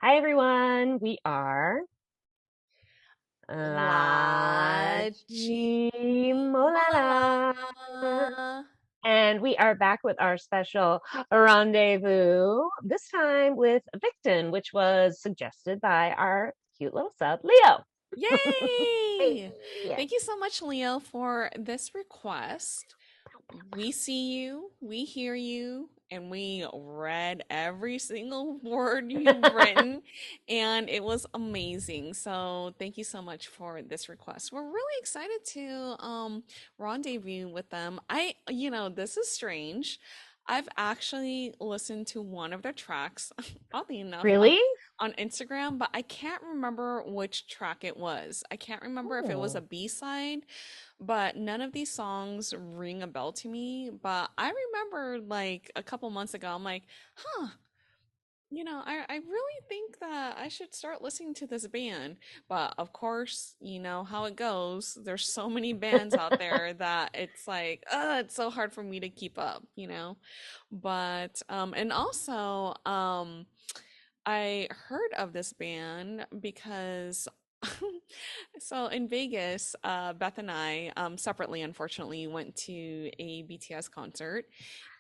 Hi everyone, we are LaChiMoLaLa, LaChiMoLaLa. and we are back with our special rendezvous, this time with Victon, which was suggested by our cute little sub, Leo. Hey. Yay! Thank you so much, Leo, for this request. We see you, we hear you, and we read every single word you've written, and it was amazing. So thank you so much for this request. We're really excited to rendezvous with them. This is strange. I've actually listened to one of their tracks, oddly enough, Really? on Instagram, but I can't remember which track it was. I can't remember if it was a Oh, B-side, but none of these songs ring a bell to me. But I remember like a couple months ago, I'm like, huh, I really think that I should start listening to this band. But of course, you know how it goes. There's so many bands out there that it's like, it's so hard for me to keep up. But and also I heard of this band because so in Vegas, Beth and I, separately, unfortunately, went to a BTS concert.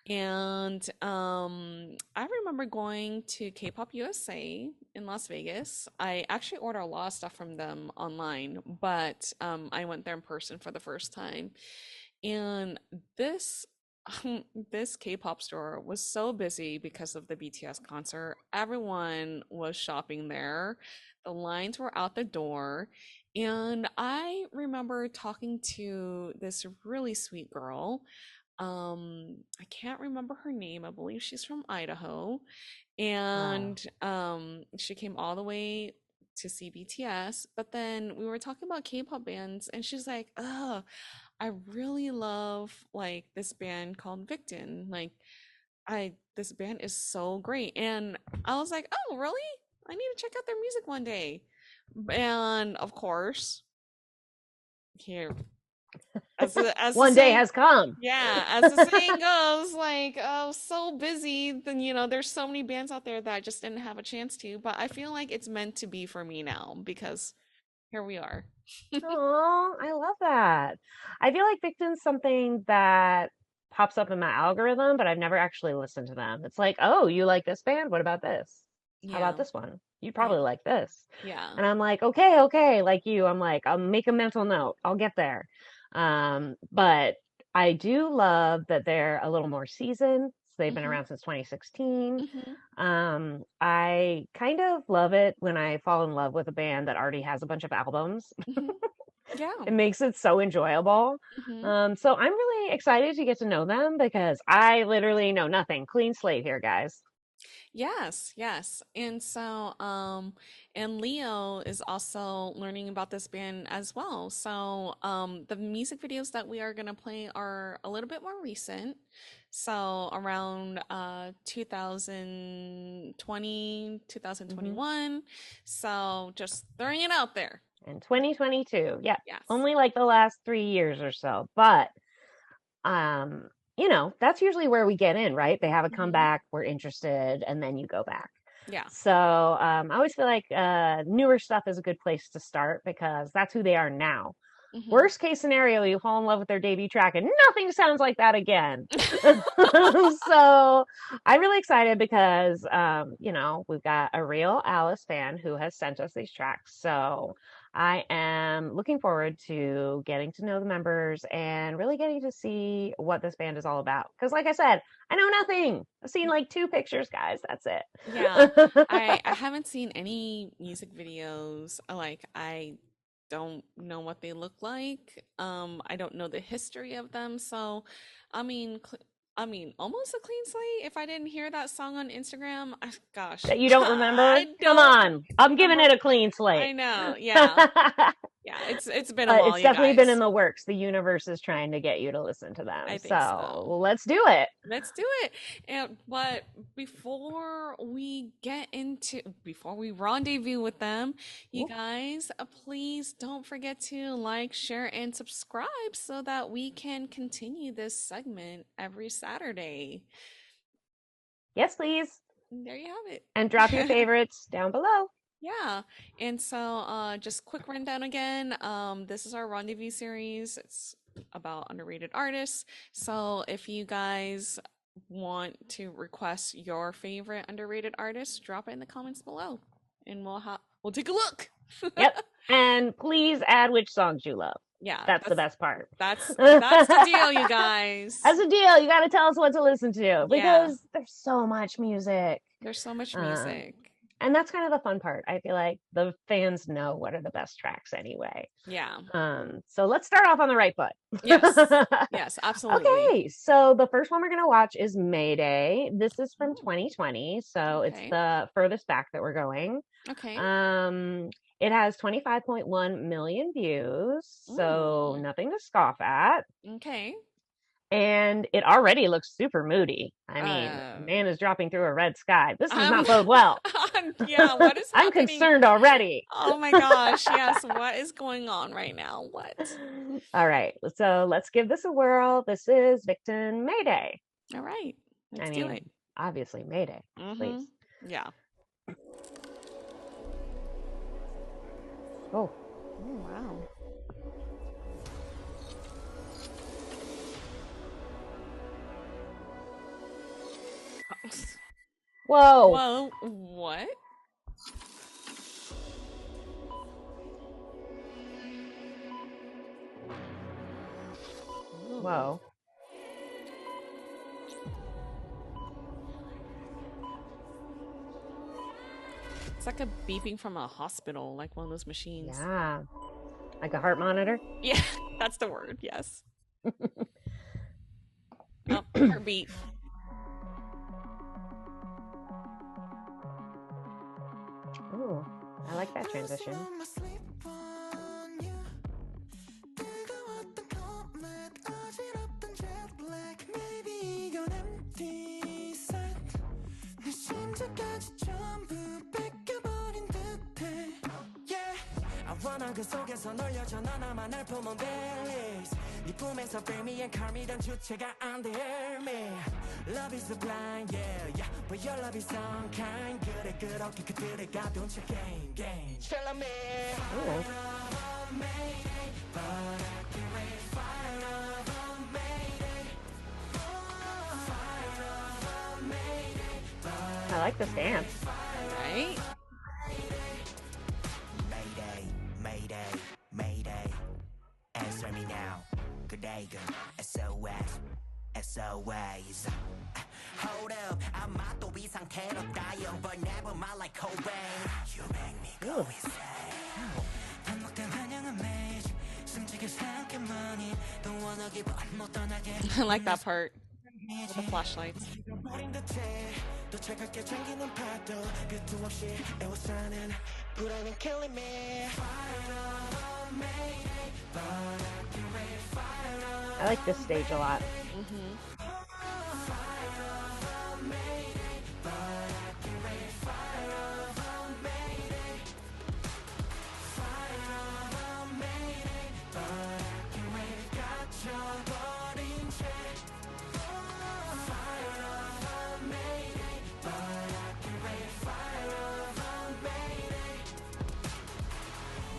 And I remember going to K-pop USA in Las Vegas. I actually ordered a lot of stuff from them online, but I went there in person for the first time. And this this K-pop store was so busy because of the BTS concert. Everyone was shopping there. The lines were out the door. And I remember talking to this really sweet girl. I can't remember her name. I believe she's from Idaho. wow. And she came all the way to see BTS. But then we were talking about K-pop bands, and she's like, "Oh, I really love like this band called Victon. Like I this band is so great." And I was like, "Oh, really? I need to check out their music one day." And of course, here as the One day saying has come. yeah, as the saying goes, like, oh, so busy, then there's so many bands out there that I just didn't have a chance to, but I feel like it's meant to be for me now because here we are. Oh, I love that. I feel like Victim's something that pops up in my algorithm, but I've never actually listened to them. It's like, oh, you like this band? What about this? How about Yeah. this one? You'd Yeah. probably like this. Yeah. And I'm like, okay, okay, like you, I'm like, I'll make a mental note. I'll get there. But I do love that they're a little more seasoned. So they've been Hmm. around since 2016. Hmm. I kind of love it when I fall in love with a band that already has a bunch of albums. Hmm. Yeah. It makes it so enjoyable. Hmm. So I'm really excited to get to know them because I literally know nothing. Clean slate here, guys. Yes, yes. And Leo is also learning about this band as well. So, the music videos that we are going to play are a little bit more recent. So, around 2020, Hmm. 2021. So, just throwing it out there. And 2022, yep, Yes. only like the last 3 years or so. But um, that's usually where we get in, right? They have a Hmm. comeback, we're interested, and then you go back. Yeah. So I always feel like newer stuff is a good place to start because that's who they are now. Hmm. Worst case scenario, you fall in love with their debut track and nothing sounds like that again. So I'm really excited because, we've got a real Alice fan who has sent us these tracks. So I am looking forward to getting to know the members and really getting to see what this band is all about. Because, like I said, I know nothing. I've seen like two pictures, guys. That's Yeah, it. I haven't seen any music videos. Like I don't know what they look like. I don't know the history of them. So, I mean, almost a clean slate. If I didn't hear that song on Instagram, gosh, That you don't remember? I Come don't on. I'm giving remember. it a clean slate. I know. Yeah, But yeah. It's been a while, it's you definitely been in guys. the works. The universe is trying to get you to listen to them. I think So so. let's do it. Let's do it. And but before we rendezvous with them, you Ooh, guys, please don't forget to like, share, and subscribe so that we can continue this segment every Saturday. yes, please. there you have And drop your it. favorites down below. Yeah. And so just quick rundown again. This is our Rendezvous series. It's about underrated artists. So if you guys want to request your favorite underrated artist, drop it in the comments below and we'll take a look. Yep. And please add which songs you love. Yeah, That's the best part. that's the deal, you guys. That's the deal. You got to tell us what to listen to Yeah, because there's so much music. there's so much Um, music. and that's kind of the fun part. I feel like the fans know what are the best tracks anyway. Yeah. So let's start off on the right foot. Yes. Yes, absolutely. Okay, so the first one we're going to watch is Mayday. This is from 2020, so it's Okay. the furthest back that we're going. Okay. It has 25.1 million views, so Mm. nothing to scoff at. Okay. And it already looks super moody. I mean, Um, man is dropping through a red sky. This does um, not bode well. yeah, what is I'm happening? concerned already. Oh my gosh, yes, what is going on right now? What? All right, so let's give this a whirl. This is Victon Mayday. All right, I let's do it. mean, obviously Mayday, Mm-hmm. please. Yeah. Oh, Oh, wow. whoa, Whoa, what? Ooh. whoa. It's like a beeping from a hospital, like one of those machines. Yeah, like a heart monitor. Yeah, that's the word, yes. Oh, heartbeat. Oh, I like that transition. 그 속에서 널 여전한 나만을 품은 Baileys 네 품에서 feel me and calm me 단 주체가 안 돼 hear me Love is blind yeah yeah but your love is some kind 그래 그렇게 그들의 가둔 채 game Tell me Ooh. Mayday but I can't wait fire of a Mayday Fire of a Mayday but I like this dance. Right? Mayday, Mayday, answer me now. Good day, good. SOS, SOS. Hold up, I'm not the we sang tear up dying, but never mind like Cobain. You make me go insane. 반복된 환영은 매일 숨지게 생각해 money. Don't wanna give up, 못 떠나게. I like that part with the flashlights. 버린 듯해 또 차갑게 잠기는 파도 끝도 없이 애워싸는 불안은 killing me. I like this stage a lot. Mm-hmm.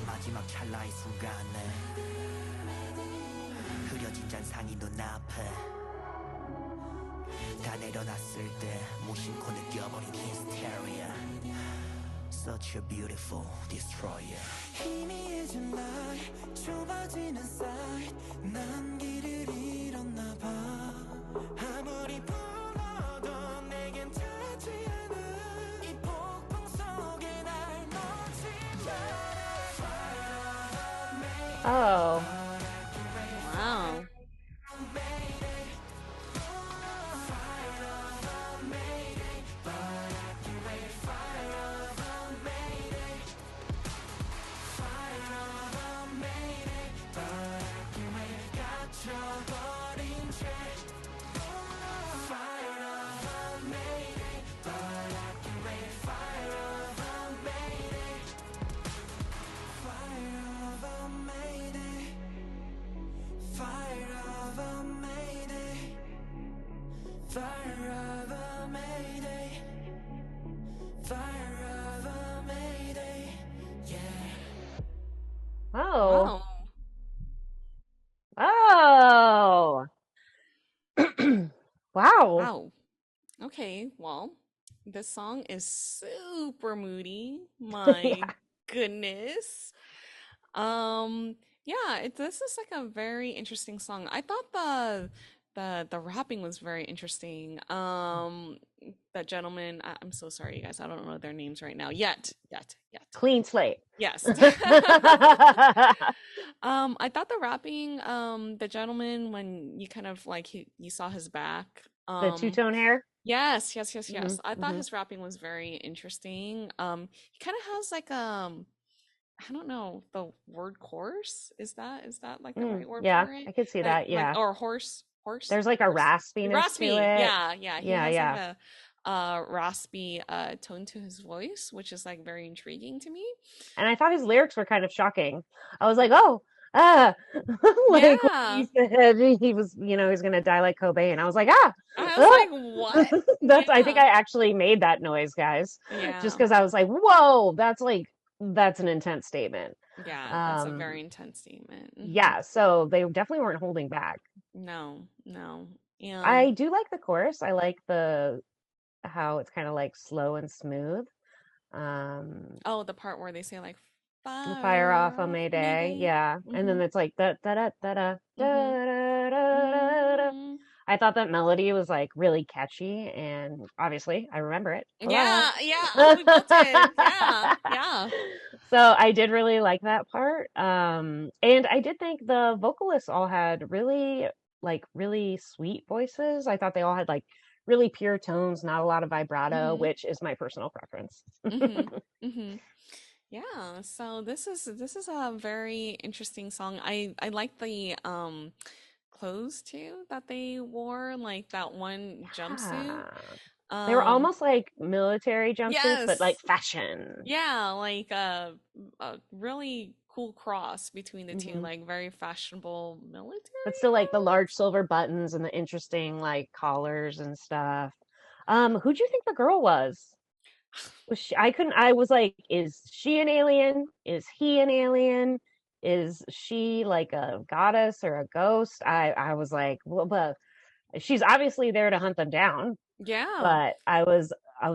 마지막 찰나의 순간에 흐려진 잔상이 눈앞에 다 내려놨을 때 무심코 느껴버린 hysteria Such a beautiful destroyer 희미해진 light 좁아지는 sight 난 길을 잃었나 봐 아무리 불러도 내겐 닿지 않아 이 폭풍 속에 날 놓지 Oh, Wow. Fire of a Mayday Wow. Wow. Okay, well, this song is super moody. My Yeah. goodness. Yeah, this is like a very interesting song. I thought the rapping was very interesting. That gentleman, I'm so sorry, you guys. I don't know their names right now. Yet. Clean slate. Yes. I thought the rapping, the gentleman when you kind of like you saw his back. The two-tone hair. Yes. I thought Hmm. his rapping was very interesting. He kind of has like I don't know, the word course. Is that like the right word Yeah, for it? I could see that. Like Yeah. or horse, There's like a horse. raspiness to Raspy. it. Yeah. He Yeah, has like yeah. a raspy tone to his voice, which is like very intriguing to me. And I thought his lyrics were kind of shocking. I was like, oh, ah, like when he Yeah. said he was, he's gonna die like Cobain. I was like, ah, I was ah. like, what? I think Yeah. I actually made that noise, guys, just Yeah. because I was like, whoa, that's an intense statement. Yeah, that's a Um, very intense statement. yeah, so they definitely weren't holding back. No. I do like the chorus. I like the how it's kind of like slow and smooth. Um, Oh, the part where they say like Fire fire off on off Mayday, Mayday. yeah. And Mm-hmm. then it's like da da da da da Mm-hmm. da da da da. Mm-hmm. I thought that melody was like really catchy, and obviously I remember it. Hello. Yeah, we both did. Yeah. So I did really like that part. And I did think the vocalists all had really sweet voices. I thought they all had like really pure tones, not a lot of vibrato, Mm-hmm. which is my personal preference. Mm-hmm. Mm-hmm. Yeah. So this is a very interesting song. I like the clothes too that they wore, like that one jumpsuit. Yeah. They were Um, almost like military jumpsuits, but like yes. fashion. Yeah, like a really cool cross between the two, Hmm. like very fashionable But military still like the large clothes. silver buttons and the interesting like collars and stuff. Who'd you think the girl was? I was like, is she an alien? Is he an alien? Is she like a goddess or a ghost? I was like, well, but she's obviously there to hunt them down. Yeah. But I was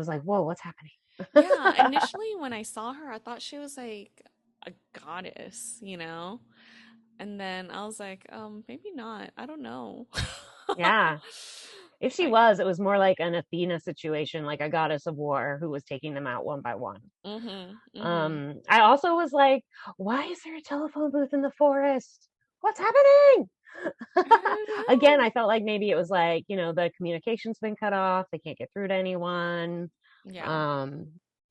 like, whoa, what's happening? Yeah, initially when I saw her, I thought she was like a goddess, you know? And then I was like, maybe not. I don't know. Yeah. If she Like, was, it was more like an Athena situation, like a goddess of war who was taking them out one by one. mm-hmm. I also was like, why is there a telephone booth in the forest? What's happening? I don't Again, know. I felt like maybe it was like, the communication's been cut off. They can't get through to anyone. Yeah. Um,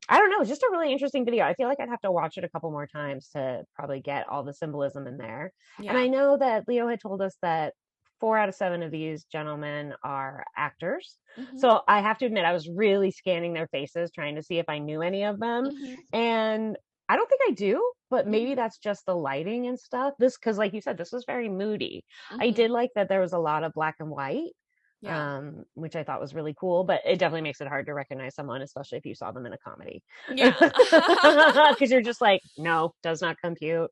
I don't know. It's just a really interesting video. I feel like I'd have to watch it a couple more times to probably get all the symbolism in there. And Yeah. I know that Leo had told us that 4 out of 7 of these gentlemen are actors. Mm-hmm. So I have to admit, I was really scanning their faces, trying to see if I knew any of them. Mm-hmm. And I don't think I do, but Mm-hmm. maybe that's just the lighting and stuff. Because like you said, this was very moody. I Mm-hmm. did like that there was a lot of black and white, Yeah. which I thought was really cool, but it definitely makes it hard to recognize someone, especially if you saw them in a comedy. Yeah. Because you're just like, no, does not compute.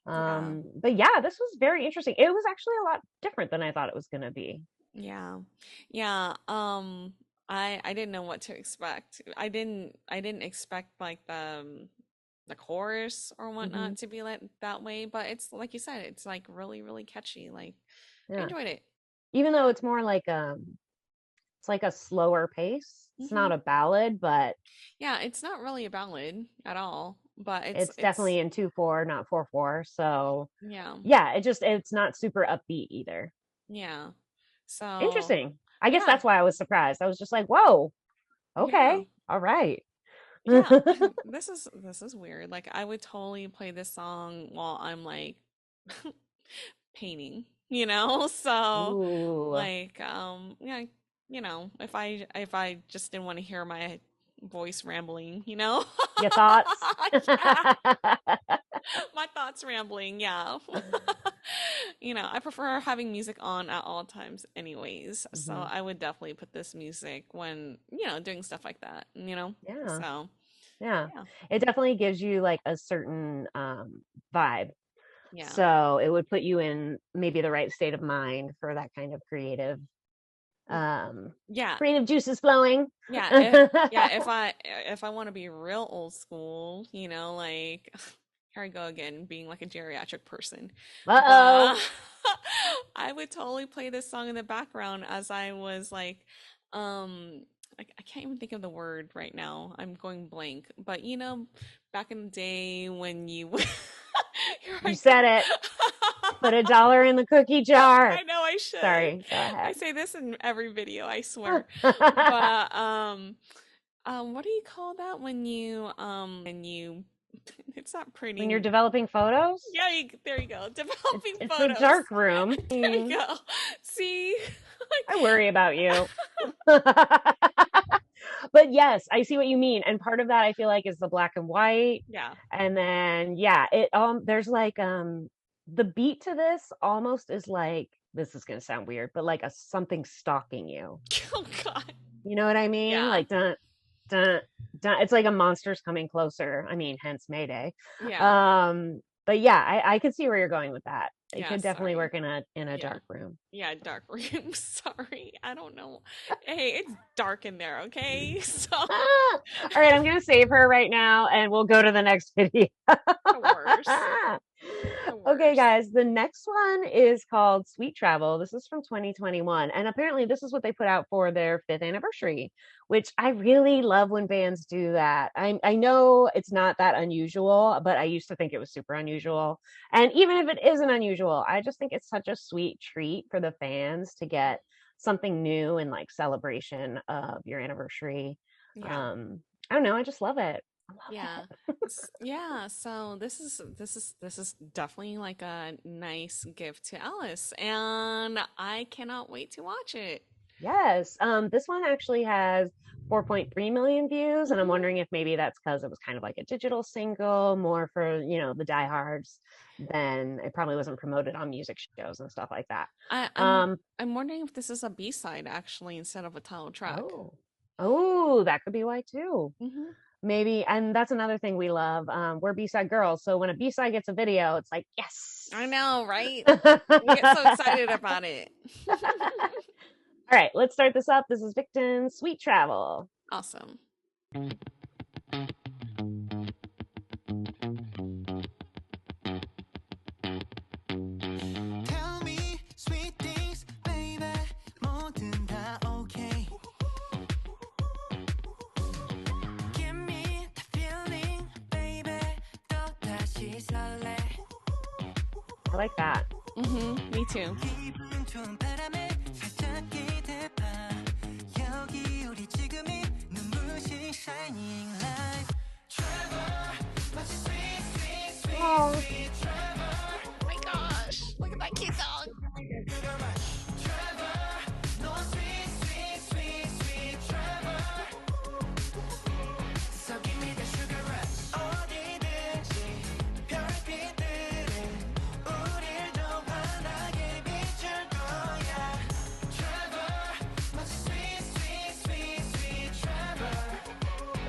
Yeah. But yeah, this was very interesting. It was actually a lot different than I thought it was going to be. Yeah. Yeah. I didn't know what to expect. I didn't expect like the chorus or Hmm. whatnot to be like that way, but it's like you said, it's like really, really catchy. Like I Yeah. enjoyed it. Even though it's more like it's like a slower pace. It's Hmm. not a ballad, but Yeah, it's not really a ballad at all, but it's it's it's definitely in 2/4, not 4/4. So yeah. yeah, it's not super upbeat either. Yeah. So, Interesting. I guess yeah. that's why I was surprised. I was just like, whoa, Yeah. okay, all right. Yeah. This is weird. Like I would totally play this song while I'm like painting, you know? So Ooh, like yeah, if I just didn't want to hear my voice rambling, you know? your thoughts? Yeah, my thoughts rambling, yeah. I prefer having music on at all times anyways. So Hmm. I would definitely put this music when, doing stuff like that, Yeah, So, yeah. yeah. It definitely gives you like a certain vibe. Yeah. So it would put you in maybe the right state of mind for that kind of creative Yeah, Creative juices flowing. yeah. If I want to be real old school, like here I go again, being like a geriatric person, Uh-oh. but I would totally play this song in the background as I was like, um, I can't even think of the word right now. I'm going blank, but back in the day when you, here You I go. said it. Put $1 in the cookie jar. I know I should. Sorry, go I ahead. say this in every video, I swear. But what do you call that when you it's not When you're printing. developing photos, Yeah, there you go. Developing it's the photos. dark room. There you go. See? I worry about you. But yes, I see what you mean. And part of that I feel like is the black and white. Yeah. And then yeah, it there's like the beat to this almost is like, this is gonna sound weird, but like a something stalking you. Oh God. You know what I mean? Yeah. Like dun dun dun. It's like a monster's coming closer. I mean, hence Mayday. Yeah. But yeah, I could see where you're going with that. It Yeah, could definitely sorry. work in a Yeah. dark room. Yeah, dark room. Sorry. I don't know. Hey, it's dark in there, okay? So All right, I'm gonna save her right now and we'll go to the next video. the worst. The Okay, worst. guys, the next one is called Sweet Travel. This is from 2021, and apparently this is what they put out for their 5th anniversary, which I really love when bands do that. I know it's not that unusual, but I used to think it was super unusual. And even if it isn't unusual, I just think it's such a sweet treat for the fans to get something new in like celebration of your anniversary. Yeah. I don't know, I just love it. I love Yeah. it. Yeah, so this is definitely like a nice gift to Alice, and I cannot wait to watch it. Yes. This one actually has 4.3 million views, and I'm Mhm. wondering if maybe that's because it was kind of like a digital single, more for, the diehards, than it probably wasn't promoted on music shows and stuff like that. I, I'm Um, I'm wondering if this is a B-side actually instead of a title track. oh, oh, that could be why too. Hmm. Maybe, and that's another thing we love. We're B-side girls, so when a B-side gets a video, it's like, yes. I know, right? We get so excited about it. All right, let's start this up. This is Victon, Sweet Travel. Awesome. Tell me sweet things, baby. 뭐든 다 okay. Give me the feeling, baby. 또다시 설레. I like that. Me too. 기분 좋은 바람에 살짝 기대봐. 여기 우리 지금이 눈부신 shining light. Trevor, 마치 sweet, sweet, sweet, Oh. sweet Trevor. Oh my gosh. Look at that cute dog. Trevor, no sweet, sweet, sweet, sweet Trevor. So give me the sugar rush. 어디든지 별빛들은 우릴 더 환하게 비출 거야. Trevor, 마치 sweet, sweet, sweet, sweet Trevor.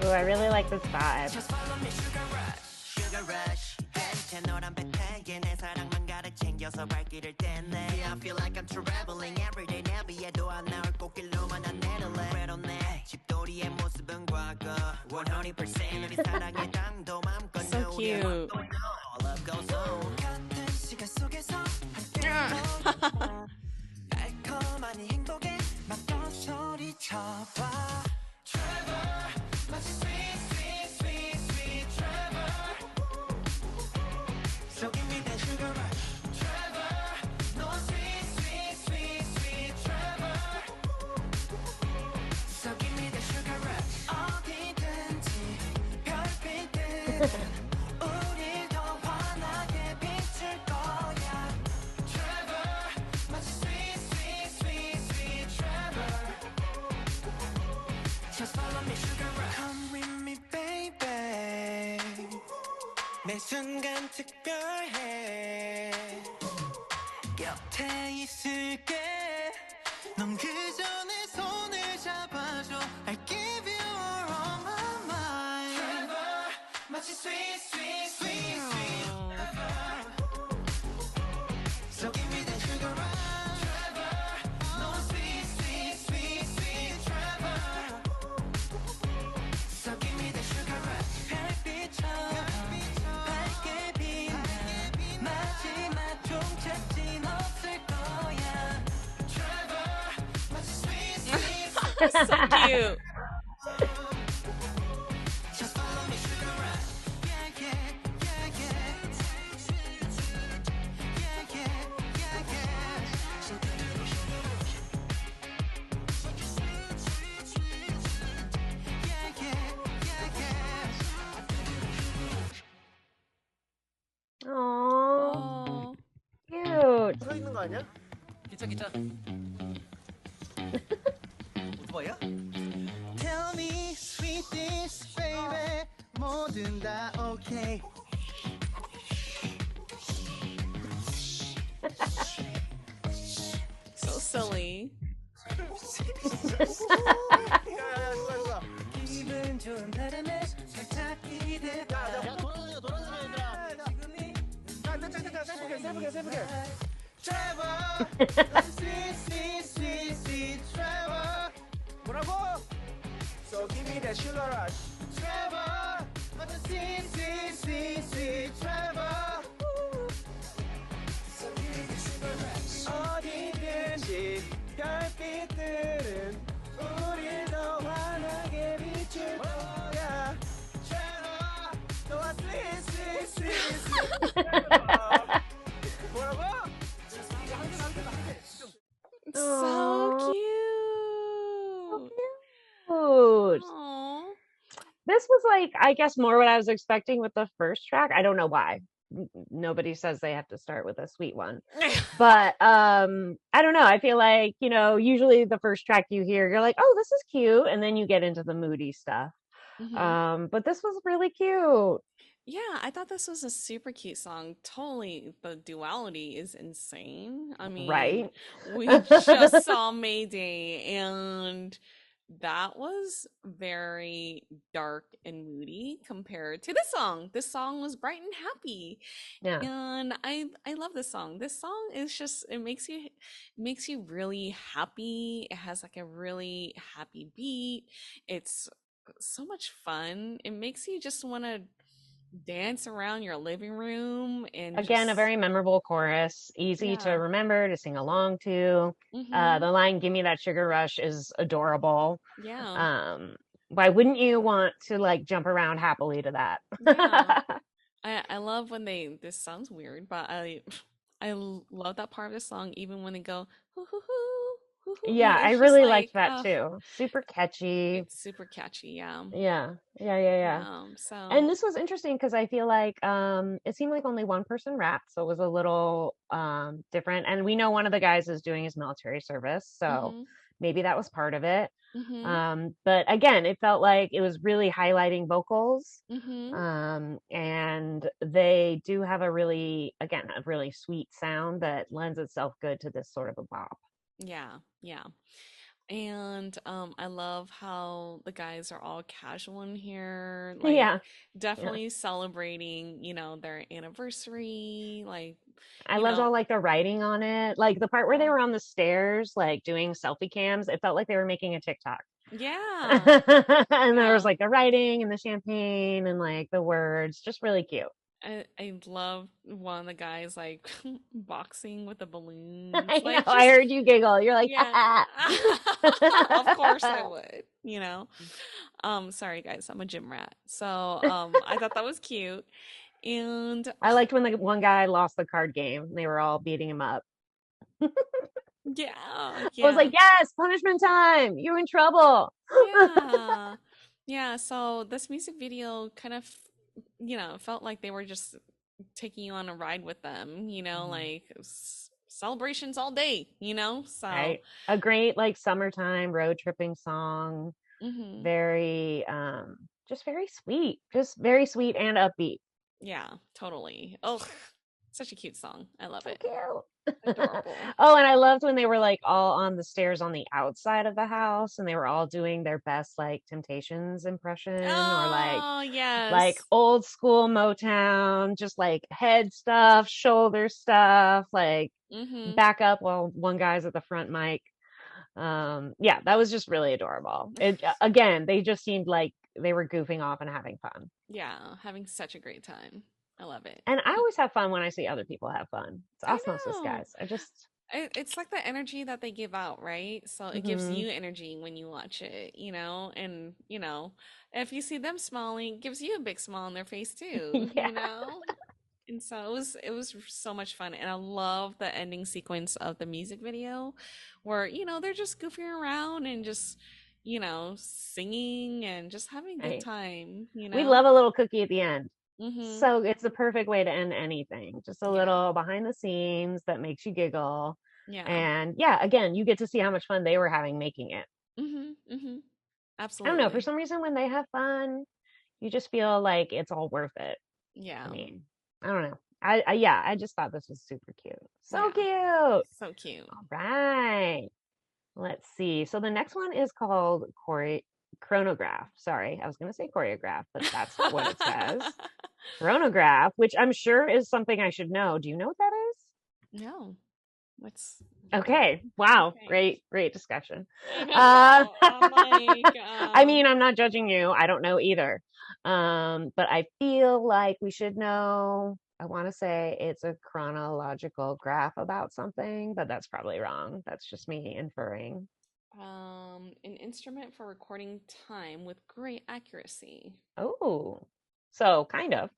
Oh, I really like this vibe. Just follow me, sugar rush. Sugar rush. 벤체 노란 배타기에 내 사랑만 가득 챙겨서 발길을 뗐네. Yeah, I feel like I'm traveling everyday 내비에도 안 나올 꽃길로만 난 내릴래. 외롭네. 집돌이의 모습은 과거. 100% 우리 사랑의 당도 맘껏 So 누리려. cute. Love goes on. 같은 시간 속에서 함께 달콤한 이 행복에 맘껏 소리쳐봐. Trevor, 마치 sweet, sweet, sweet, sweet Trevor. So give me that sugar rush. Trevor, no sweet, sweet, sweet, sweet Trevor. So give me that sugar rush. 어디든지 별빛들은 우릴 더 환하게 비출 거야. Trevor, 마치 sweet, sweet, sweet, sweet Trevor. Just follow me, sugar rush. Come with me, baby. 매 순간 특별해. 곁에 있을게. 넌 그저 내 손을 잡아줘. I'll give you all on my mind. Trevor, 마치 sweet, sweet, sweet, sweet Trevor. So give me that sugar rush. Trevor, no sweet, sweet, sweet. So cute. Aw, Oh. cute. 서 있는 거 아니야? 기차 기차. 오토바이야? Tell me sweetest baby 뭐든 다 okay. So silly. 야야야 누가 기분 좋은 바람에 살짝 기대. 야 돌아다녀 얘들아. 지금이 자 세부게. Trevor, sweet Trevor. 뭐라고? So give me that sugar rush. Trevor, what a sweet Trevor. So give me the sugar rush. 어디든지 별빛들은 우릴 더 환하게 비출 거야. Trevor, 너와 sweet Trevor. 뭐라고? So Aw, cute. cute. Aw. This was like, I guess, more what I was expecting with the first track. I don't know why. Nobody says they have to start with a sweet one. But I don't know. I feel like, usually the first track you hear, you're like, oh, this is cute. And then you get into the moody stuff. Mhm. But this was really cute. Yeah, I thought this was a super cute song. Totally, the duality is insane. I mean, Right? we just saw Mayday, and that was very dark and moody compared to this song. This song was bright and happy. Yeah. And I love this song. This song is just it makes you really happy. It has like a really happy beat. It's so much fun. It makes you just want to dance around your living room and Again, a just very memorable chorus, easy to yeah. remember, to sing along to. Mhm. The line, Give Me That Sugar Rush, is adorable. Yeah. Um, why wouldn't you want to like jump around happily to Yeah. that? I love when they this sounds weird, but love that part of the song even when they go hoo hoo hoo hoo hoo. Yeah, I It's just really liked like that too. Super catchy. it's super catchy. Yeah. Yeah. So And this was interesting because I feel like it seemed like only one person rapped, so it was a little different. And we know one of the guys is doing his military service, so mhm. maybe that was part of it. Mhm. But again, it felt like it was really highlighting vocals. Mhm. And they do have a really sweet sound that lends itself good to this sort of a bop. Yeah. Yeah. And I love how the guys are all casual in here, like Yeah, yeah. definitely celebrating, their anniversary, like, I you loved know, all like the writing on it. Like the part where they yeah. were on the stairs, like doing selfie cams, it felt like they were making a TikTok. Yeah. And there was Yeah. like the writing and the champagne and like the words, just really cute. I love one of the guys like boxing with the balloons. I know, Like I just heard you giggle. You're like, yeah. ha Of course I ha. would. Sorry guys, I'm a gym rat. So I thought that was cute. And I liked when the one guy lost the card game. And they were all beating him up. yeah, I was yeah. like, yes, punishment time. You're in trouble. Yeah. Yeah, so this music video kind of, felt like they were just taking you on a ride with them, Mhm. like celebrations all day, So, Right. A great like summertime road tripping song. hmm Very just very sweet. Just very sweet and upbeat. yeah, totally. Oh, such a cute song. I love So it. cute. Adorable. Oh, and I loved when they were like all on the stairs on the outside of the house and they were all doing their best like Temptations impression or Oh, like yes. old school Motown, just like head stuff, shoulder stuff, like hmm back up while one guy's at the front mic. Yeah, that was just really adorable. It again, they just seemed like they were goofing off and having fun. Yeah, having such a great time. I love it. And I always have fun when I see other people have fun. It's I osmosis, know. guys. I just It's like the energy that they give out, right? So it gives Hmm. you energy when you watch it, and if you see them smiling, it gives you a big smile on their face too, Yeah. And so it was so much fun, and I love the ending sequence of the music video, where they're just goofing around and just singing and just having a good Right. time, We love a little cookie at the end. Mm-hmm. So it's the perfect way to end anything. Just a Yeah, little behind the scenes that makes you giggle. yeah. And yeah, again, you get to see how much fun they were having making it. Mm-hmm. Mm-hmm. I don't know, for Absolutely. some reason when they have fun, you just feel like it's all worth it to Yeah, me. I don't know. Yeah, I just thought this was super cute. So yeah. cute. All So cute. right. Let's see. So the next one is called Chronograph. Sorry, I was going to say choreograph, but that's not what it says. Chronograph, which I'm sure is something I should know. Do you know what that is? No. What's Okay. Wow. okay? Great discussion. I Uh, know. I'm like, I mean, I'm not judging you. I don't know either. But I feel like we should know. I want to say it's a chronological graph about something, but that's probably wrong. That's just me inferring. an instrument for recording time with great accuracy. Oh, so kind of.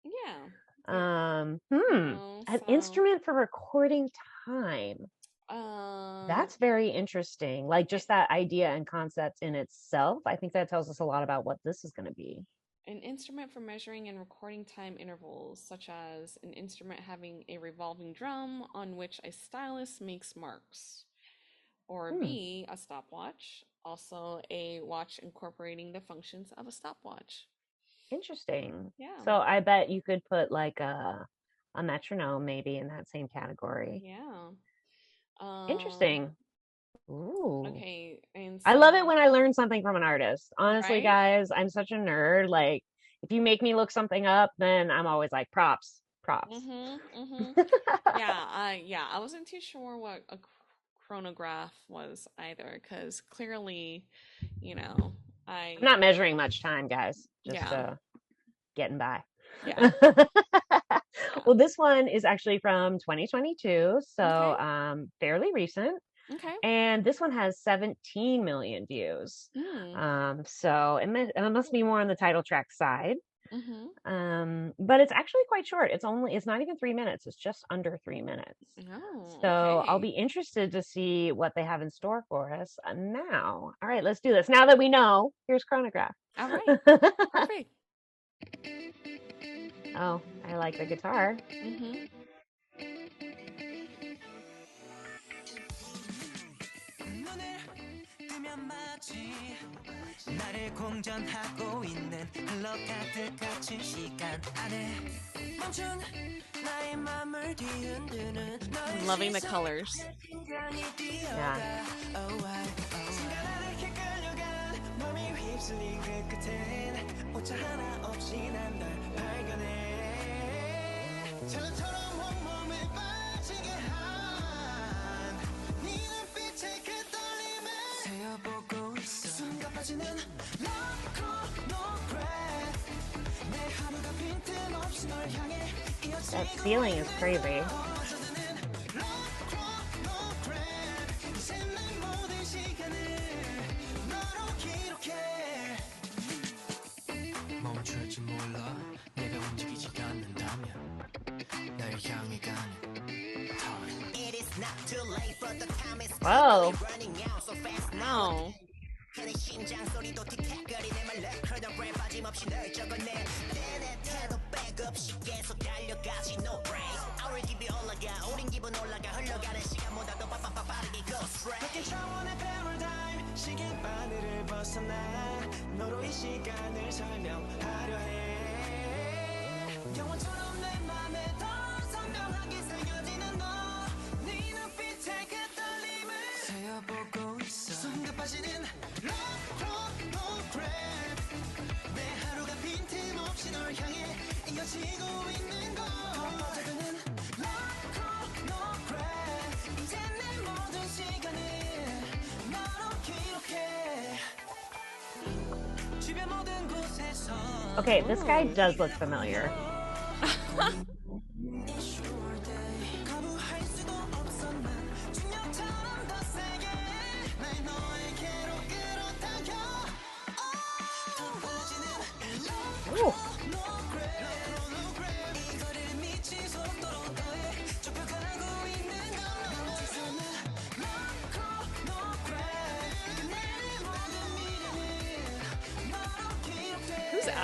Yeah. There, Um, you hmm, know, an so, instrument for recording time. um, That's very interesting. Like a- just that idea and concept in itself. I think that tells us a lot about what this is going to be. an instrument for measuring and recording time intervals, such as an instrument having a revolving drum on which a stylus makes marks. Or Hmm, B, a stopwatch, also a watch incorporating the functions of a stopwatch. interesting. Yeah, So I bet you could put like a metronome maybe in that same category. yeah. Um, Interesting. Ooh. okay, and I love it so, when I learn something from an artist. Honestly, right? guys, I'm such a nerd. Like if you make me look something up, then I'm always like props, props. Mm-hmm, mm-hmm. Yeah, I wasn't too sure what a chronograph was either, because clearly, you know, I'm I, not measuring much time, guys. Just yeah, getting by. yeah, yeah. Well, this one is actually from 2022, so Okay, fairly recent. okay. And this one has 17 million views. Mm, So it must be more on the title track side. mm-hmm. But it's actually quite short. It's not even 3 minutes. It's just under 3 minutes. Oh, So I'll okay. be interested to see what they have in store for us now. All right, let's do this. Now that we know, here's Chronograph. All right. Perfect. Oh, I like the guitar. Mm-hmm. 눈을 뜨면 마치 나를 공전하고 있는 흘러가듯 갇힌 시간 안에 멈춘 나의 맘을 뒤흔드는 I'm 너의 loving the 시선 colors. 심장이 Yeah. 뛰어가 oh I 순간 아래게 끌려간 맘이 휩쓸린 그 끝엔 오차 하나 없이 난 널 발견해 저처럼 온몸을 빠지게 한 네 눈빛의 그 떨림을 세어보고 있어 숨가 빠지는 Love Chronograph 내 하루가 빈틈없이 널 향해 That 이어지고 ceiling is crazy. 젖어드는 Love Chronograph 이제 내 모든 시간을 너로 기록해 멈출지 몰라 내가 움직이지 않는다면 널 향해 가는 It is not too late but the time is Whoa. running out so fast Wow. 내 심장 소리도 틱틱거리네 말라 Chronograph 빠짐없이 널 적어내 내 태도 백 없이 계속 달려가지 no break Our 기분 올라가 우린 기분 올라가 흘러가는 시간보다 더 빠르게 go straight 바뀐 차원의 paradigm 시계 바늘을 벗어나 너로 이 시간을 설명하려 해 영원처럼 내 맘에 더 선명하게 새겨지는 너네 눈빛의 그 떨림을 세어보고 있어 숨가 빠지는 Love Chronograph 내 하루가 빈틈없이 널 향해 이어지고 있는 걸 젖어드는 Love Chronograph 이제 내 모든 시간을 너로 기록해 주변 모든 곳에서 Okay, this guy Ooh. does look familiar.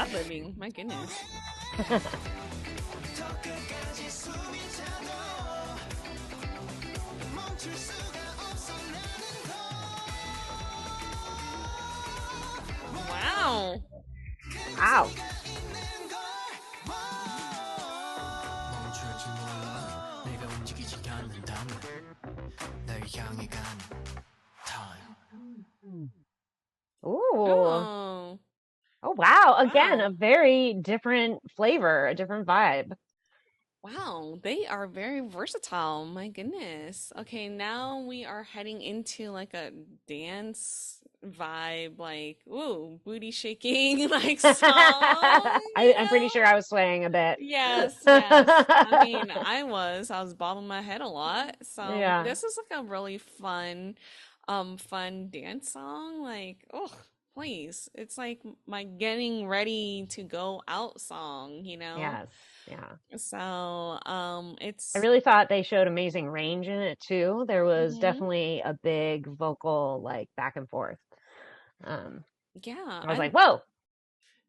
ad-libbing. My goodness. Wow. Wow. 멈출지 몰라 내가 움직이지 않는다면 널 향해 가는 time. Ooh. Oh. Oh, wow. Again, Wow. a very different flavor, a different vibe. Wow, they are very versatile. My goodness. Okay, now we are heading into like a dance vibe, like, ooh, booty shaking, like song, you I'm pretty sure know? I was swaying a bit. Yes, yes. I mean, I was bobbing my head a lot. So Yeah. this is like a really fun, fun dance song. Like, oh, please. It's like my getting ready to go out song, you know? Yes. Yeah. So, I it's really thought they showed amazing range in it too. There was hmm definitely a big vocal like back and forth. yeah, I was like, whoa,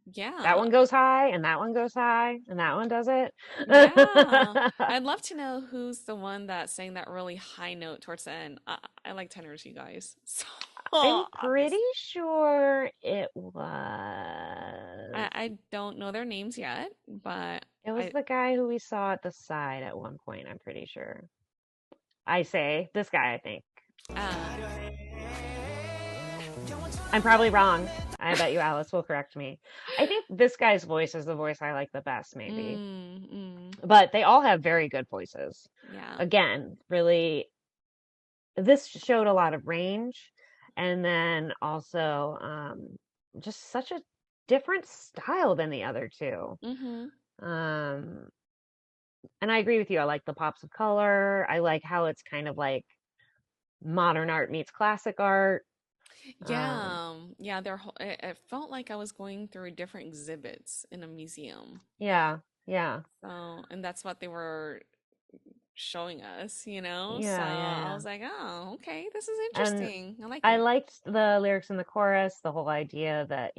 that yeah, one goes high and that one goes high and that one does it. yeah. I'd love to know who's the one that sang that really high note towards the end. I like tenors, you guys. I'm So pretty obvious. sure it was. I don't know their names yet, but It was I the guy who we saw at the side at one point, I'm pretty sure. I say this guy, I think. uh I'm probably wrong. I bet you Alice will correct me. I think this guy's voice is the voice I like the best, maybe. mm, But they all have very good voices. yeah. Again, really, this showed a lot of range. And then also just such a different style than the other two. Mm-hmm. Um, and I agree with you. I like the pops of color. I like how it's kind of like modern art meets classic art. Um, Yeah, it felt like I was going through different exhibits in a museum. yeah, yeah, So, and that's what they were showing us, you know? So yeah, yeah, I yeah. was like, oh, okay, this is And interesting. I like I it. liked the lyrics in the chorus, the whole idea that,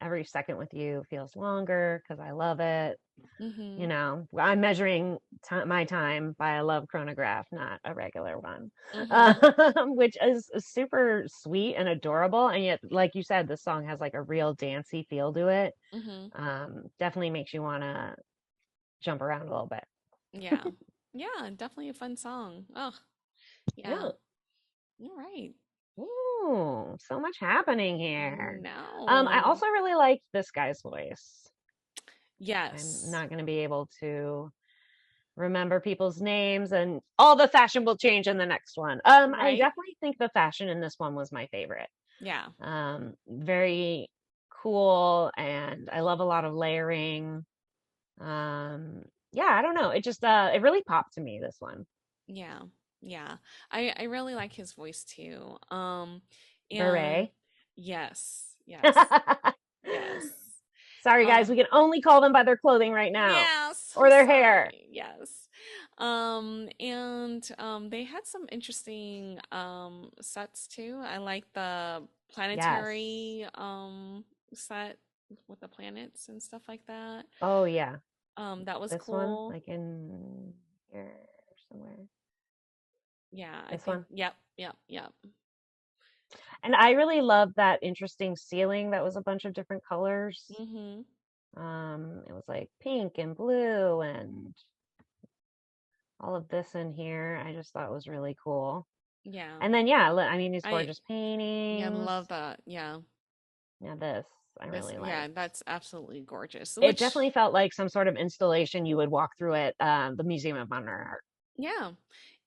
every second with you feels longer because I love it. Mm-hmm. I'm measuring my time by a love chronograph, not a regular one, Mm-hmm. which is super sweet and adorable. And yet, like you said, the song has like a real dancey feel to it. Mm-hmm. Definitely makes you want to jump around a little bit. Yeah. Yeah, definitely a fun song. Oh, yeah. Yeah. All right. Ooh, so much happening I here. I know. also really liked this guy's voice. I'm Yes. not going to be able to remember people's names, and all the fashion will change in the next one. I Right? definitely think the fashion in this one was my favorite. Yeah. Very cool, and I love a lot of layering. Yeah, I don't know. It just it really popped to me, this one. Yeah. Yeah. I really like his voice too. And Beret. yes. Yes. Yes. Sorry guys, we can only call them by their clothing right now Yeah, so or their hair. sorry. Yes. And they had some interesting sets too. I like the Yes. planetary set with the planets and stuff like that. Oh yeah. That was This one, cool. like in here somewhere. Yeah, I This think one. yep, yep, yep. And I really love that interesting ceiling that was a bunch of different colors. Mm-hmm. It was like pink and blue and all of this in here. I just thought was really cool. Yeah. And then yeah, I mean these I gorgeous yeah, paintings. love that. Yeah. Yeah, this I This really yeah, liked. that's absolutely gorgeous. It Which definitely felt like some sort of installation you would walk through at the Museum of Modern Art. yeah.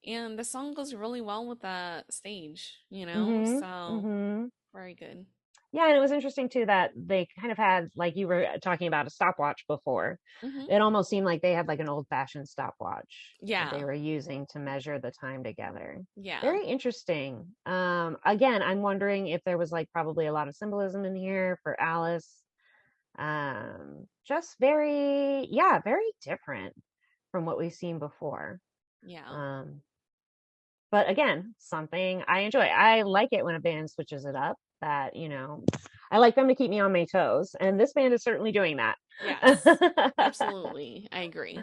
And the song goes really well with that stage, you know? Mm-hmm. So Mm-hmm. very good. Yeah, and it was interesting too that they kind of had, like you were talking about, a stopwatch before. Mm-hmm. It almost seemed like they had like an old-fashioned stopwatch that they Yeah. were using to measure the time together. Yeah. Very interesting. Again, I'm wondering if there was like probably a lot of symbolism in here for Alice. Just very, yeah, very different from what we've seen before. Yeah. Um, but again, something I enjoy. I like it when a band switches it up. That, I like them to keep me on my toes, and this band is certainly doing that. Yes, absolutely. I agree.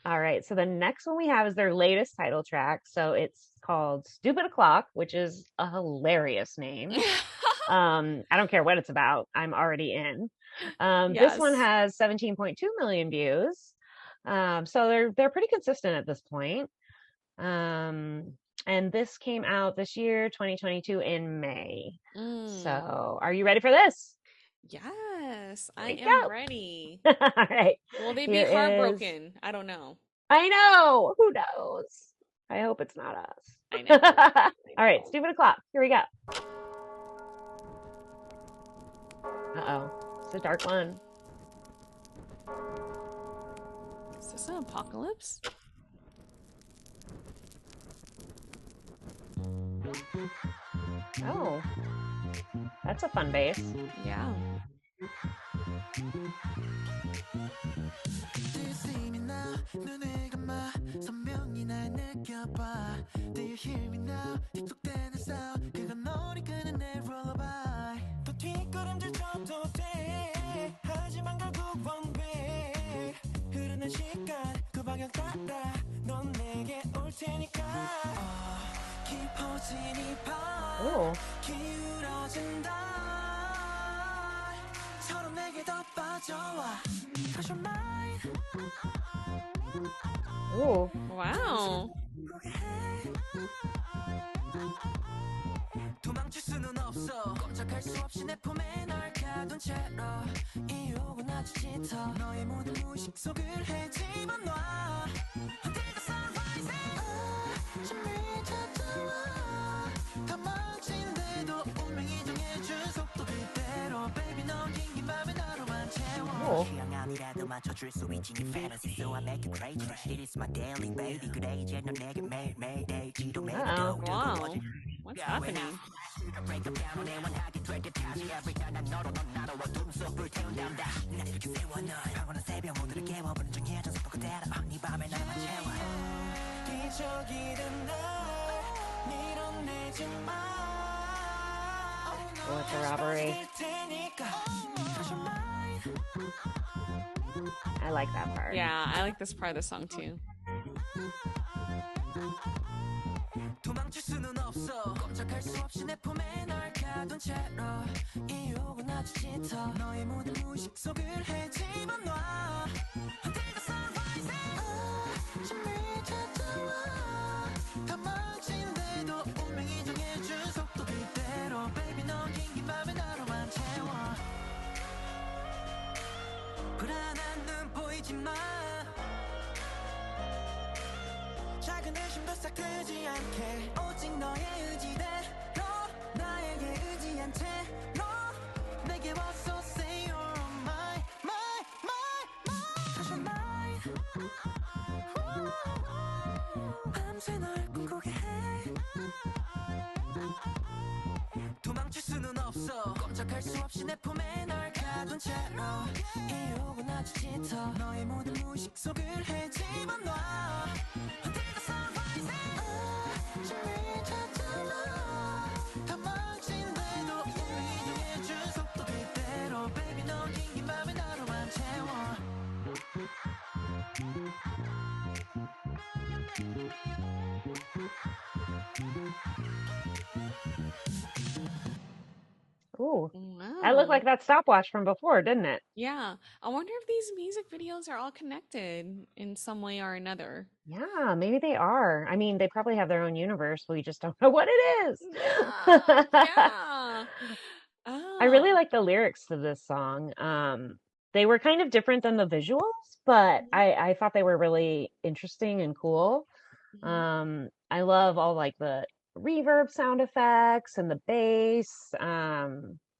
All right, so the next one we have is their latest title track. So it's called Stupid O'Clock, which is a hilarious name. I don't care what it's about. I'm already in. This one Yes. has 17.2 million views. So they're pretty consistent at this point. Um, and this came out this year, 2022 in May. Mm. So, are you ready for this? Yes, Here I we am go. ready. All right. Will they be Here is, heartbroken? I don't know. I know, who knows? I hope it's not I us. know. I All right, know. Stupid O'Clock. Here we go. Uh-oh. It's a dark one. Is this an apocalypse? Oh, that's a fun bass. Yeah. Oh, oh, Wow. 도망칠 수는 없어 꼼짝할 수 없이 내 품에 널 가둔 채로 이 욕은 아주 짙어 너의 모든 무의식 속을 헤집어놔 Take a sunrise 아침이 찾아와 다 망친데도 운명이 정해준 속도 그대로 Baby 넌 긴긴 밤에 나로만 채워 oh. 취향 아니라도 맞춰줄 수 있지 네 fantasy So I make it crazy It is my daily baby 그래 이제 넌 내게 매일매일 내일지도 Uh-oh. 매일도 Wow. What's happening? break up down 애원하게 될 때까지 Every time 난 너로 넌 나로 어둠 속 불태운단다 날 이렇게 세워 널 영원한 새벽 모두를 깨워버린 정해진 속도 그대로 네 밤에 나만 채워 기적이던 날 밀어내지 마 Oh, it's a robbery. I like that part. Yeah, I like this part of the song too. 도망칠 수는 없어 꼼짝할 수 없이 내 품에 널 가둔 채로 이 욕은 아주 짙어 너의 모든 무의식 속을 헤집어놔 Take a sunrise 아침이 찾아와 다 망친데도 운명이 정해준 속도 그대로 Baby 넌 긴긴 밤에 나로만 채워 불안한 눈 보이지 마 작은 의심도 싹 들지 않게 오직 너의 의지대로 나에게 의지한 채로 내게 와서 say you're mine, mine, mine 밤새 널 꿈꾸게 해 도망칠 수는 없어 꼼짝할 수 없이 내 품에 널 가둔 채로 이 욕은 아주 짙어 너의 모든 무의식 속을 헤집어놔 Take a sunrise 아침이 찾아와 다 망친데도 운명이 정해준 속도 그대로 Baby 넌 긴긴 밤에 나로만 채워 Ooh, that looked like Wow. that stopwatch from before, didn't it? Yeah. I wonder if these music videos are all connected in some way or another. Yeah, maybe they are. I mean, they probably have their own universe. We just don't know what it is. Yeah. Yeah. I really Oh. like the lyrics to this song. They were kind of different than the visuals, but Mhm, I thought they were really interesting and cool. mhm. I love all like the reverb sound effects and the bass.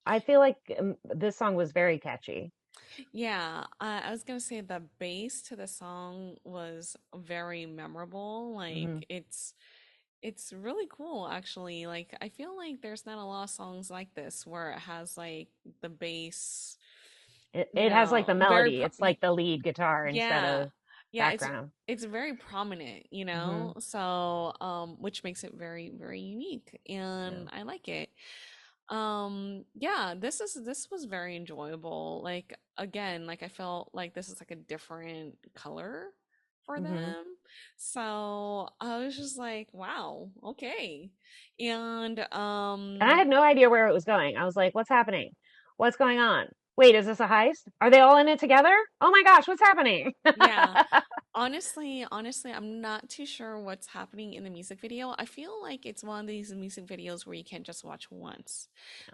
I feel like this song was very catchy. Yeah, I was gonna say the bass to the song was very memorable. Hmm. Like it's really cool actually. Like I feel like there's not a lot of songs like this where it has like the bass, It has like the very melody. It's like the lead guitar instead yeah. of Yeah, background. it's very prominent, Hmm. So which makes it very very unique Yeah. and I like it. Yeah, this was very enjoyable. Like again, like I felt like this is like a different color for Hmm. them. So I was just like, wow, okay. And And I had no idea where it was going. I was like, what's happening? What's going on? Wait, is this a heist? Are they all in it together? Oh my gosh, what's happening? yeah, honestly, I'm not too sure what's happening in the music video. I feel like it's one of these music videos where you can't just watch once.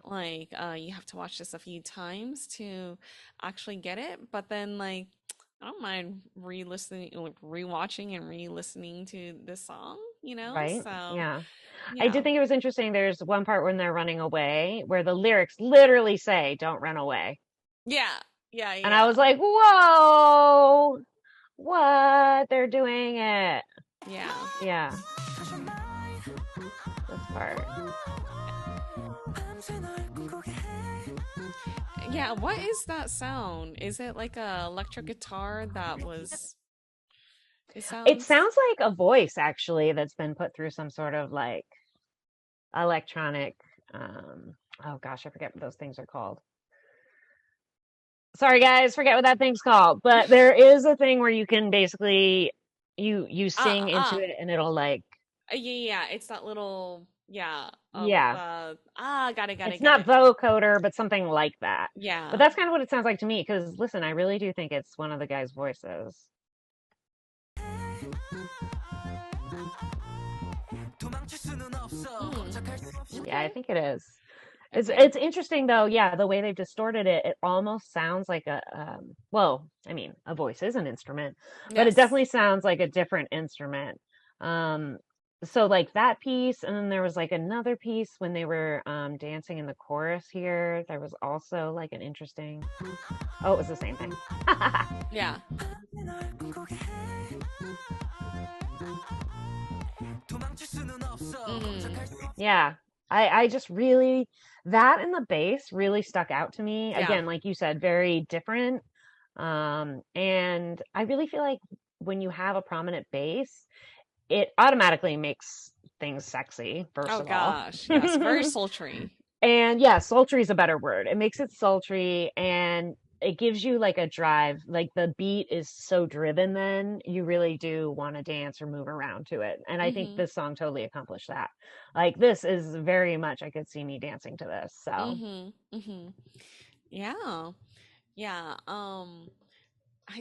Like, you have to watch this a few times to actually get it. But then, like, I don't mind re-listening, like, rewatching and re-listening to this song, you know? Right? So, Yeah. I yeah. did think it was interesting. There's one part when they're running away where the lyrics literally say, "Don't run away." Yeah. Yeah, And I yeah. was like, whoa, what? They're doing it. Yeah. Yeah, this part. Yeah, what is that sound? Is it like a electric guitar that was it It sounds sounds like a voice actually that's been put through some sort of like electronic, oh gosh, I forget what those things are called. Sorry guys, forget what that thing's called. But there is a thing where you can basically you ah sing into ah it and it'll like, yeah, it's that little yeah with yeah. the got it It's got not it vocoder, but something like that. But yeah that's kind of what it sounds like to me, because listen, I really do think it's one of the guy's voices. mm, Yeah, I okay think it is. okay It's interesting though, yeah, the way they've distorted it, it almost sounds like a well, I mean, a voice is an instrument, but it yes definitely sounds like a different instrument. Um, so like that piece, and then there was like another piece when they were dancing in the chorus here. There was also like an interesting, oh, it was the same thing. yeah mm, Yeah. I just really, that and the bass really stuck out to me. yeah Again, like you said, very different. And I really feel like when you have a prominent bass, it automatically makes things sexy, first oh of all. gosh yes very sultry And yeah, sultry is a better word. It makes it sultry and it gives you like a drive. Like the beat is so driven, then you really do want to dance or move around to it. And I think mm-hmm this song totally accomplished that. Like this is very much, I could see me dancing to this. So mm-hmm mm-hmm yeah yeah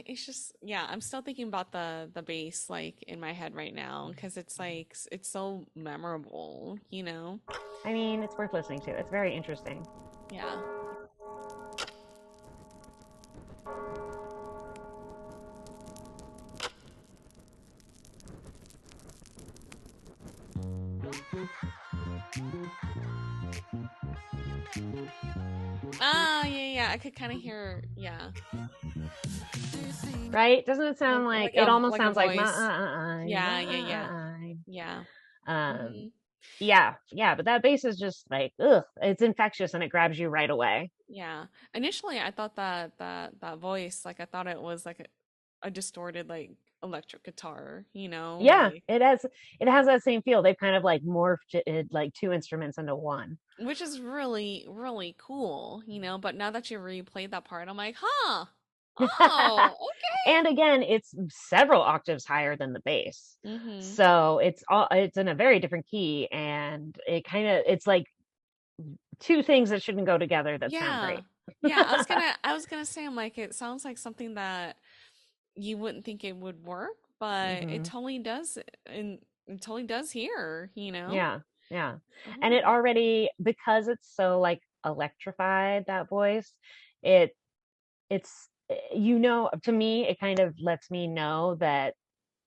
it's just yeah, I'm still thinking about the bass like in my head right now because it's like it's so memorable, you know? I mean, it's worth listening to. It's very interesting. Yeah. Ah, yeah, yeah. I could kind of hear, yeah, Right? Doesn't it sound like, it almost like a sounds like my voice. Yeah, yeah, yeah, yeah. um Hmm. yeah, yeah, but that bass is just like, ugh, it's infectious and it grabs you right away. Yeah. Initially, I thought that voice, like I thought it was like a distorted like electric guitar, you know, Yeah, like it has that same feel. They've kind of like morphed it like two instruments into one. which is really, really cool, you know. But now that you replayed that part, I'm like, huh, oh, And again, it's several octaves higher than the bass. okay. Mm-hmm. So it's in a very different key and it kind of it's like two things that shouldn't go together that sound Yeah. great. Yeah, I was gonna say, I'm like, it sounds like something that you wouldn't think it would work, but it Hmm. totally does, and it totally does here, you know? Yeah, yeah. And it Oh, already, because it's so like electrified, that voice, it it's you know, to me, it kind of lets me know that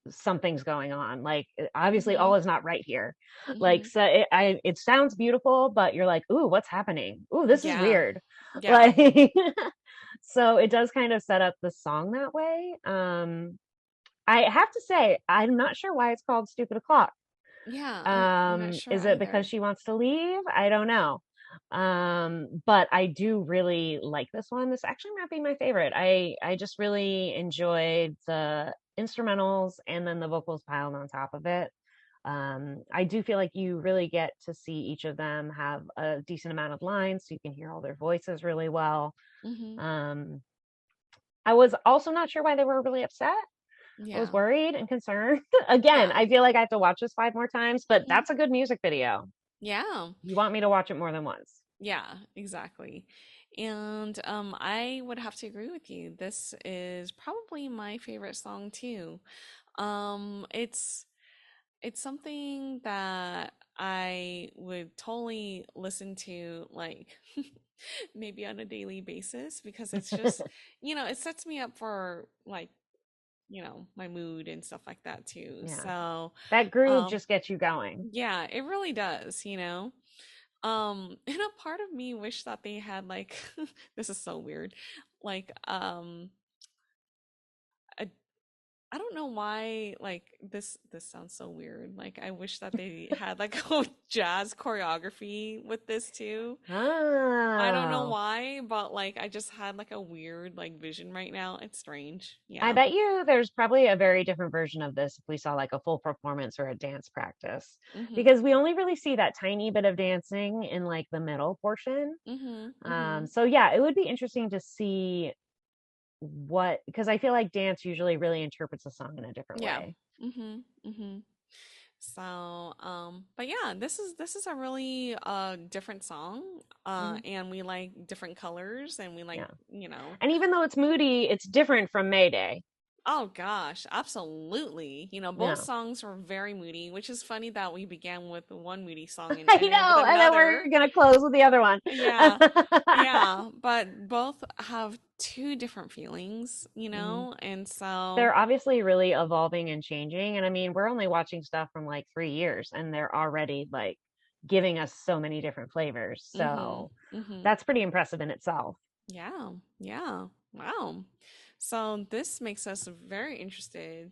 something's going on. Like obviously mm-hmm, all is not right here. Like mm-hmm. so it sounds beautiful, but you're like, "Ooh, what's happening? Ooh, this is Yeah, weird." yeah, Like so it does kind of set up the song that way. I have to say, I'm not sure why it's called Stupid O'Clock. yeah, I'm not sure Is it because either. she wants to leave? I don't know. But I do really like this one. This actually might be my favorite. I just really enjoyed the instrumentals and then the vocals piled on top of it. I do feel like you really get to see each of them have a decent amount of lines, so you can hear all their voices really well. Mm-hmm. I was also not sure why they were really upset. I was Yeah. worried and concerned. Again, Yeah. I feel like I have to watch this 5 more times, but Mhm. that's a good music video. Yeah. You want me to watch it more than once. Yeah, exactly. And I would have to agree with you. This is probably my favorite song too. It's something that I would totally listen to like maybe on a daily basis because it's just, it sets me up for like, my mood and stuff like that too. Yeah. So, That groove um, just gets you going. yeah, it really does. And a part of me wish that they had like this is so weird. Like a I don't know why like this sounds so weird. Like I wish that they had like a jazz choreography with this too. I don't know Oh, why, but like I just had like a weird like vision right now. It's strange. I Yeah. bet you there's probably a very different version of this if we saw like a full performance or a dance practice, Mhm. because we only really see that tiny bit of dancing in like the middle portion. Mhm. Mhm. So yeah, it would be interesting to see what, because I feel like dance usually really interprets a song in a different Yeah. way. Mhm. Mhm. So, but yeah, this is a really different song. Mhm. And we like different colors and we like, Yeah. you know, And even though it's moody, it's different from Mayday. oh gosh, absolutely. Both Yeah. songs were very moody, which is funny that we began with one moody song and I ended with know. And then we're another. gonna close with the other one. Yeah. Yeah, but both have two different feelings, Mhm. and so They're obviously really evolving and changing. And I mean, we're only watching stuff from like 3 years and they're already like giving us so many different flavors. mhm. So Mhm. that's pretty impressive in itself. Yeah, yeah. Wow. So this makes us very interested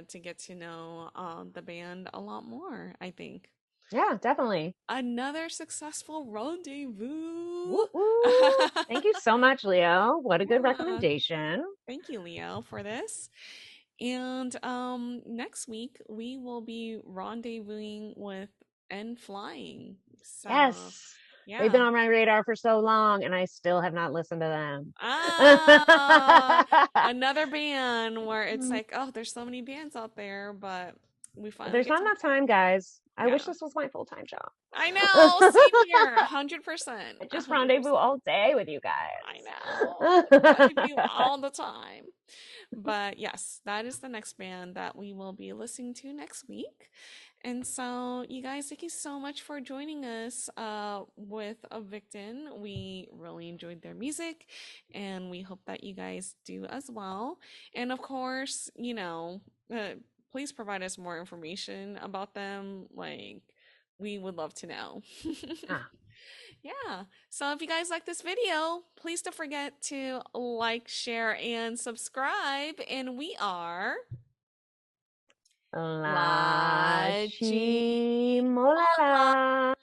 to get to know the band a lot more, I think. Yeah, definitely. Another successful rendezvous. Woo woo. Thank you so much, Leo. What a good Yeah. recommendation. Thank you, Leo, for this. And next week we will be rendezvousing with and flying. So, Yes. They've been yeah. on my radar for so long and I still have not listened to them. Ah, another band where it's like, oh, there's so many bands out there, but we finally There's get not to, to, enough time, guys. I wish yeah. this was my full-time job. I know, same here, 100%, I a just hundred rendezvous percent. all day with you I guys. know, rendezvous all the time. But yes, that is the next band that we will be listening to next week. And so, you guys, thank you so much for joining us with a Victon. We really enjoyed their music, and we hope that you guys do as well. And of course, please provide us more information about them. Like, we would love to know. Ah, Yeah. So if you guys like this video, please don't forget to like, share, and subscribe. And we are LaChiMoLaLa. LaChiMoLaLa.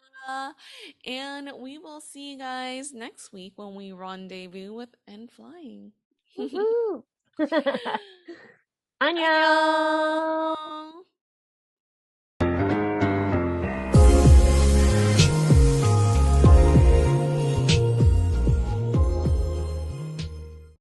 And we will see you guys next week when we rendezvous with and flying. Woohoo. Annyeong. 안녕.